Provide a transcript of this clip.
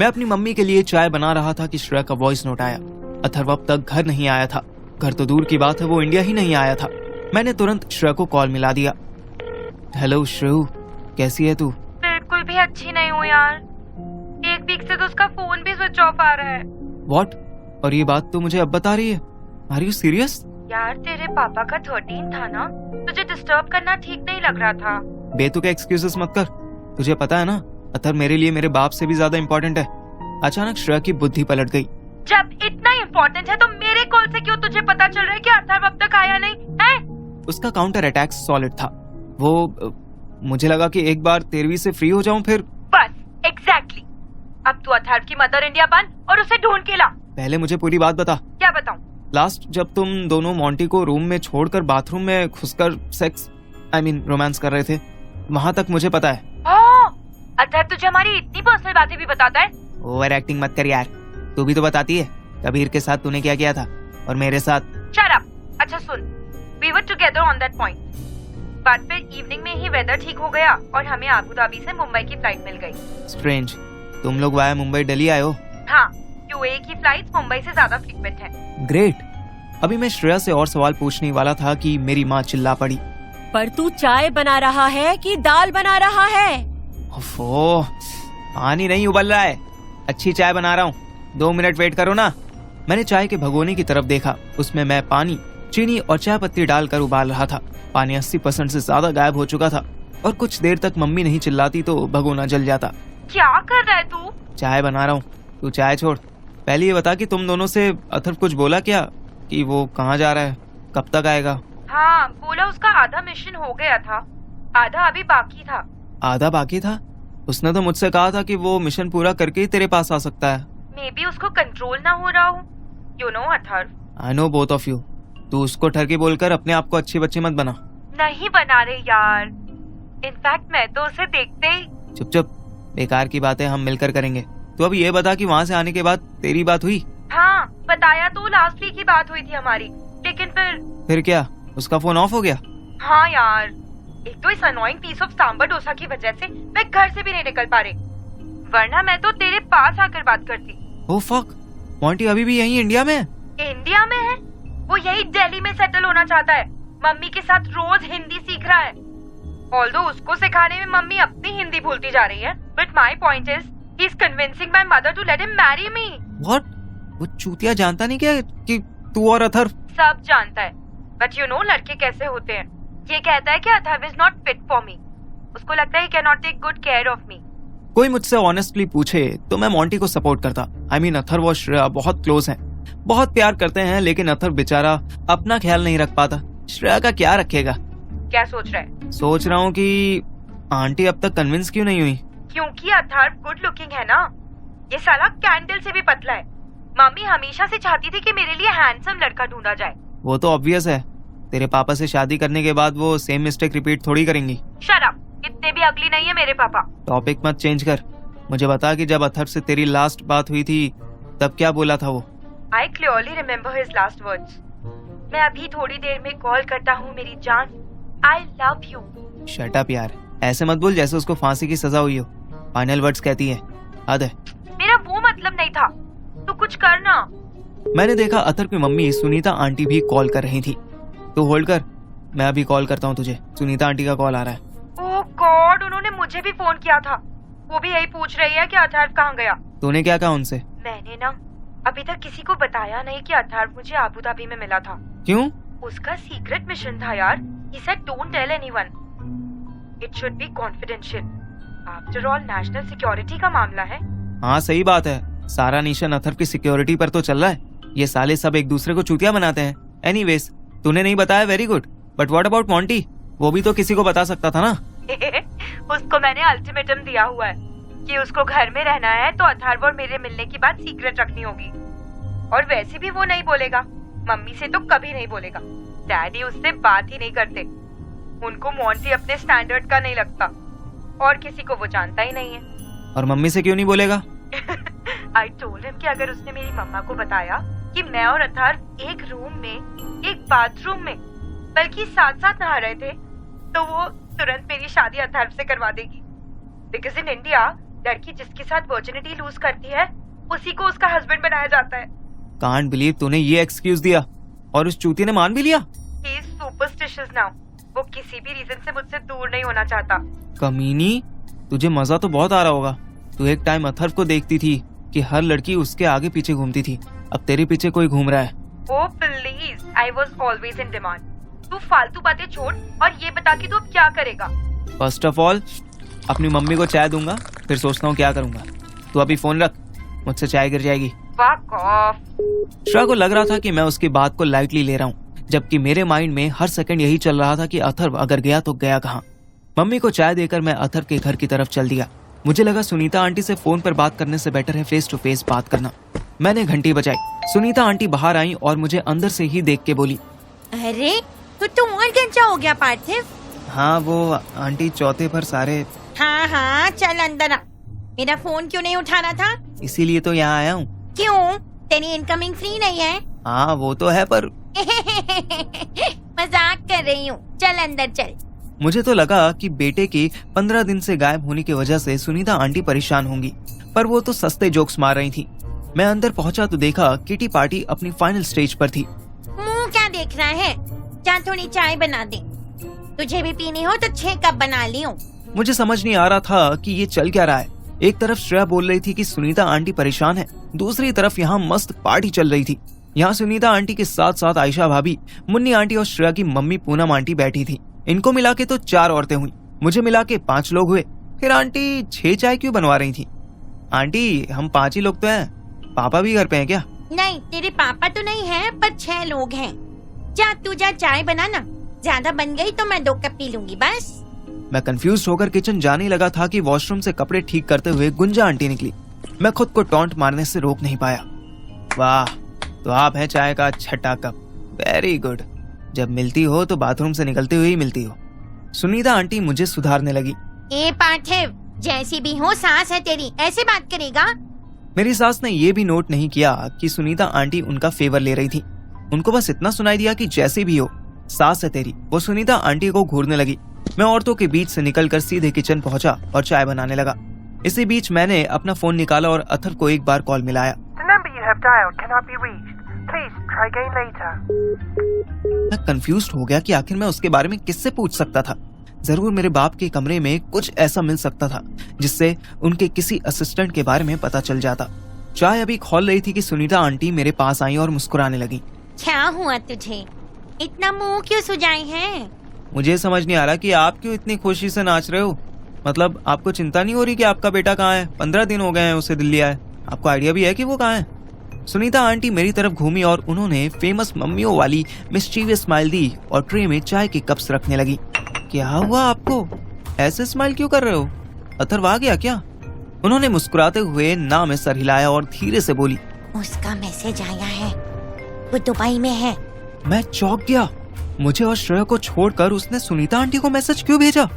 मैं अपनी मम्मी के लिए चाय बना रहा था कि श्रेया का वॉइस नोट आया। अथर्व अब तक घर नहीं आया था। घर तो दूर की बात है, वो इंडिया ही नहीं आया था। मैंने तुरंत श्रेया को कॉल मिला दिया। हेलो श्रेयू, कैसी है तू? बिल्कुल भी अच्छी नहीं हूँ यार। एक वीक से तो उसका फोन भी स्विच ऑफ आ रहा है। व्हाट? और ये बात तो मुझे अब बता रही है। Are you serious? यार तेरे पापा का 13 था ना, तुझे डिस्टर्ब करना ठीक नहीं लग रहा था। बेतुके एक्सक्यूजेस मत कर। तुझे पता है ना, अथर्व मेरे लिए मेरे बाप से भी ज्यादा इम्पोर्टेंट है। अचानक श्रेया की बुद्धि पलट गई। जब इतना इम्पोर्टेंट है तो मेरे कॉल से क्यों तुझे पता चल रहा है कि अथर्व अब तक आया नहीं है? उसका काउंटर अटैक सॉलिड था। वो मुझे लगा कि एक बार 13वीं से फ्री हो जाऊं फिर। बस एग्जैक्टली। अब तू अथर्व की मदर इंडिया बन और उसे ढूंढ के ला। पहले मुझे पूरी बात बता। क्या बताऊं? लास्ट जब तुम दोनों मोंटी को रूम में छोड़कर बाथरूम में घुसकर सेक्स रोमांस कर रहे थे, वहां तक मुझे पता है। अथर्व तुझे हमारी इतनी पर्सनल बातें भी बताता है? ओवर एक्टिंग मत कर यार, तू भी तो बताती है। कबीर के साथ तूने क्या किया था और मेरे साथ। Shut up. अच्छा सुन, we were together on that point, but फिर इवनिंग में ही वेदर ठीक हो गया और हमें अबू धाबी से मुंबई की फ्लाइट मिल गई। स्ट्रेंज, तुम लोग वाया मुंबई दिल्ली आए हो? हाँ, यूएई की फ्लाइट्स मुंबई से ज्यादा फ्रीक्वेंट हैं। ग्रेट। अभी मैं श्रेया से और सवाल पूछने वाला था कि मेरी माँ चिल्ला पड़ी। पर तू चाय बना रहा है कि दाल बना रहा है? ओफो, पानी नहीं उबल रहा है, अच्छी चाय बना रहा हूँ। 2 मिनट वेट करो ना। मैंने चाय के भगोने की तरफ देखा। उसमें मैं पानी, चीनी और चाय पत्ती डालकर उबाल रहा था। पानी 80% से ज्यादा गायब हो चुका था और कुछ देर तक मम्मी नहीं चिल्लाती तो भगोना जल जाता। क्या कर रहा है तू? चाय बना रहा हूँ, तू चाय छोड़। पहले ये बता कि तुम दोनों से अथर्व कुछ बोला क्या, कि वो कहाँ जा रहा है, कब तक आएगा? हाँ, बोला उसका आधा मिशन हो गया था, आधा अभी बाकी था। आधा बाकी था? उसने तो मुझसे कहा था कि वो मिशन पूरा करके ही तेरे पास आ सकता है। मे बी उसको कंट्रोल ना हो रहा हो। You know Atharva. I know both of you. तू उसको ठरकी बोलकर अपने आप को अच्छी बच्ची मत बना। नहीं बना रहे यार। इनफैक्ट मैं तो उसे देखते ही। चुप चुप, बेकार की बातें हम मिलकर करेंगे। तू अब ये बता कि वहाँ से आने के बाद तेरी बात हुई? हाँ, बताया तो लास्ट वीक की बात हुई थी हमारी, लेकिन फिर क्या उसका फोन ऑफ हो गया? हाँ यार, एक तो इस annoying piece of sambar dosa की वजह से मैं घर से भी नहीं निकल पा रही, वरना मैं तो तेरे पास आकर बात करती। ओह फक, मोंटी अभी भी यहीं इंडिया में है? इंडिया में है? वो यही दिल्ली में सेटल होना चाहता है। मम्मी के साथ रोज हिंदी सीख रहा है। ऑल्दो उसको सिखाने में मम्मी अपनी हिंदी भूलती जा रही है, but my point is he is convincing my mother to let him marry me. What? वो चूतिया जानता नहीं क्या कि तू और अथर्व? सब जानता है, बट यू नो लड़के कैसे होते हैं। ये कहता है कि Atharva is not fit for me. उसको लगता है he can not take good care of me. कोई मुझसे ऑनेस्टली पूछे तो मैं मोंटी को सपोर्ट करता। आई मीन अथर्व और श्रेया बहुत क्लोज हैं, बहुत प्यार करते हैं, लेकिन अथर्व बेचारा अपना ख्याल नहीं रख पाता। श्रेया का क्या रखेगा? क्या सोच रहा है? सोच रहा हूँ कि आंटी अब तक कन्विंस क्यों नहीं हुई? क्योंकि अथर्व गुड लुकिंग है ना। ये साला कैंडल से भी पतला है। मम्मी हमेशा से चाहती थी कि मेरे लिए हैंडसम लड़का ढूंढा जाए। वो तो ऑब्वियस है, तेरे पापा से शादी करने के बाद वो सेम मिस्टेक रिपीट थोड़ी करेंगी। शट अप, इतने भी अगली नहीं है मेरे पापा। टॉपिक मत चेंज कर। मुझे बता कि जब अथर्व से तेरी लास्ट बात हुई थी तब क्या बोला था वो? I clearly remember his last words. मैं अभी थोड़ी देर में कॉल करता हूँ मेरी जान। I love you. Shut up यार, ऐसे मत बोल जैसे उसको फांसी की सजा हुई हो। फाइनल वर्ड्स कहती है, हद है। मेरा वो मतलब नहीं था, तू कुछ करना। मैंने देखा अथर्व की मम्मी सुनीता आंटी भी कॉल कर रही थी। तो होल्ड कर, मैं अभी कॉल करता हूँ तुझे। सुनीता आंटी का कॉल आ रहा है। ओह गॉड, उन्होंने मुझे भी फोन किया था। वो भी यही पूछ रही है कि अथर्व कहाँ गया। तूने क्या कहा उनसे? मैंने ना अभी तक किसी को बताया नहीं कि अथर्व मुझे अबू धाबी में मिला था। क्यों? उसका सीक्रेट मिशन था यार। He said don't tell anyone. It should be confidential. After all, national security का मामला है। हाँ सही बात है, सारा नेशन अथर्व की सिक्योरिटी पर तो चल रहा है। ये साले सब एक दूसरे को चूतिया बनाते हैं। एनीवेज, तूने नहीं बताया, very good. But what about Monty? वो भी तो किसी को बता सकता था ना। उसको मैंने अल्टीमेटम दिया हुआ है कि उसको घर में रहना है तो अथर्व और मेरे मिलने की बात सीक्रेट रखनी होगी। और वैसे भी वो नहीं बोलेगा, मम्मी से तो कभी नहीं बोलेगा। डैडी उससे बात ही नहीं करते। उनको मोंटी अपने स्टैंडर्ड का नहीं लगता और किसी को वो जानता ही नहीं है। और मम्मी से क्यों नहीं बोलेगा? आई टोल्ड हिम कि अगर उसने मेरी मम्मा को बताया कि मैं और अथर्व एक रूम में, एक बाथरूम में, बल्कि साथ साथ नहा रहे थे, तो वो तुरंत मेरी शादी अथर्व से करवा देगी। बिकॉज इन इंडिया लड़की जिसके साथ वर्जिनिटी लूज करती है उसी को उसका हस्बैंड बनाया जाता है। कांट बिलीव तूने ये एक्सक्यूज दिया और उस चूती ने मान भी लिया। He is superstitious now. वो किसी भी रीजन से मुझसे दूर नहीं होना चाहता। कमीनी, तुझे मजा तो बहुत आ रहा होगा। तू एक टाइम अथर्व को देखती थी कि हर लड़की उसके आगे पीछे घूमती थी, अब तेरे पीछे कोई घूम रहा है। Oh please, I was always in demand. तू फालतू बातें छोड़ और ये बता कि तू अब क्या करेगा। फर्स्ट ऑफ ऑल अपनी मम्मी को चाय दूंगा, फिर सोचता हूँ क्या करूंगा। तू अभी फोन रख, मुझसे चाय गिर जाएगी। Fuck off. श्रेया को लग रहा था कि मैं उसकी बात को लाइटली ले रहा हूँ, जबकि मेरे माइंड में हर सेकंड यही चल रहा था कि अथर्व अगर गया तो गया कहाँ। मम्मी को चाय देकर मैं अथर्व के घर की तरफ चल दिया। मुझे लगा सुनीता आंटी से फोन पर बात करने से बेटर है फेस टू फेस बात करना। मैंने घंटी बजाई। सुनीता आंटी बाहर आई और मुझे अंदर से ही देख के बोली, अरे तो और गंजा हो गया पार्थिव। हाँ वो आंटी चौथे पर सारे। हाँ चल अंदर आ। मेरा फोन क्यों नहीं उठाना था? इसीलिए तो यहाँ आया हूँ। क्यों, तेरी इनकमिंग फ्री नहीं है? हाँ वो तो है, पर मजाक कर रही हूँ, चल अंदर चल। मुझे तो लगा कि बेटे के 15 दिन से गायब होने की वजह से सुनीता आंटी परेशान होंगी, पर वो तो सस्ते जोक्स मार रही थी। मैं अंदर पहुंचा तो देखा किटी पार्टी अपनी फाइनल स्टेज पर थी। मुंह क्या देख रहा है? जा थोड़ी चाय बना दे। तुझे भी पीनी हो तो 6 कप बना ली हूँ। मुझे समझ नहीं आ रहा था कि ये चल क्या रहा है। एक तरफ श्रेया बोल रही थी कि सुनीता आंटी परेशान है, दूसरी तरफ यहाँ मस्त पार्टी चल रही थी। यहाँ सुनीता आंटी के साथ साथ आयशा भाभी, मुन्नी आंटी और श्रेया की मम्मी पूनम आंटी बैठी थी। इनको मिला के तो 4 औरतें हुई, मुझे मिला के 5 लोग हुए। फिर आंटी 6 चाय क्यों बनवा रही थी? आंटी हम 5 ही लोग तो हैं, पापा भी घर पे हैं क्या? नहीं, तेरे पापा तो नहीं है, पर 6 लोग हैं। जा तू जा चाय बना ना, ज्यादा बन गई तो मैं 2 कप पी लूंगी बस। मैं कंफ्यूज होकर किचन जाने लगा था कि वॉशरूम से कपड़े ठीक करते हुए गुंजा आंटी निकली। मैं खुद को टॉन्ट मारने से रोक नहीं पाया। वाह, तो आप हैं चाय का छठा कप, वेरी गुड। जब मिलती हो तो बाथरूम से निकलते हुए ही मिलती हो। सुनीता आंटी मुझे सुधारने लगी। ए पार्थिव, जैसी भी हो सास है तेरी, ऐसे बात करेगा? मेरी सास ने ये भी नोट नहीं किया कि सुनीता आंटी उनका फेवर ले रही थी। उनको बस इतना सुनाई दिया कि जैसे भी हो सास है तेरी। वो सुनीता आंटी को घूरने लगी। मैं औरतों के बीच से निकलकर सीधे किचन पहुंचा और चाय बनाने लगा। इसी बीच मैंने अपना फोन निकाला और अथर्व को एक बार कॉल मिलाया। मैं कंफ्यूज हो गया कि आखिर मैं उसके बारे में किससे पूछ सकता था। जरूर मेरे बाप के कमरे में कुछ ऐसा मिल सकता था जिससे उनके किसी असिस्टेंट के बारे में पता चल जाता। चाय अभी खोल रही थी कि सुनीता आंटी मेरे पास आई और मुस्कुराने लगी। क्या हुआ तुझे? इतना मुंह क्यों सुजाई है? मुझे समझ नहीं आ रहा कि आप क्यों इतनी खुशी से नाच रहे हो। मतलब आपको चिंता नहीं हो रही कि आपका बेटा कहाँ है? 15 दिन हो गए हैं उसे दिल्ली आए। आपको आइडिया भी है कि वो कहाँ है? सुनीता आंटी मेरी तरफ घूमी और उन्होंने फेमस मम्मियों वाली मिस्चीवियस स्माइल दी और ट्रे में चाय के कप्स रखने लगी। क्या हुआ आपको? ऐसे स्माइल क्यों कर रहे हो? अथर्व आ गया क्या? उन्होंने मुस्कुराते हुए ना में सर हिलाया और धीरे से बोली, उसका मैसेज आया है, वो दुबई में है। मैं चौंक गया। मुझे और श्रेया को छोड़कर उसने सुनीता आंटी को मैसेज क्यों भेजा?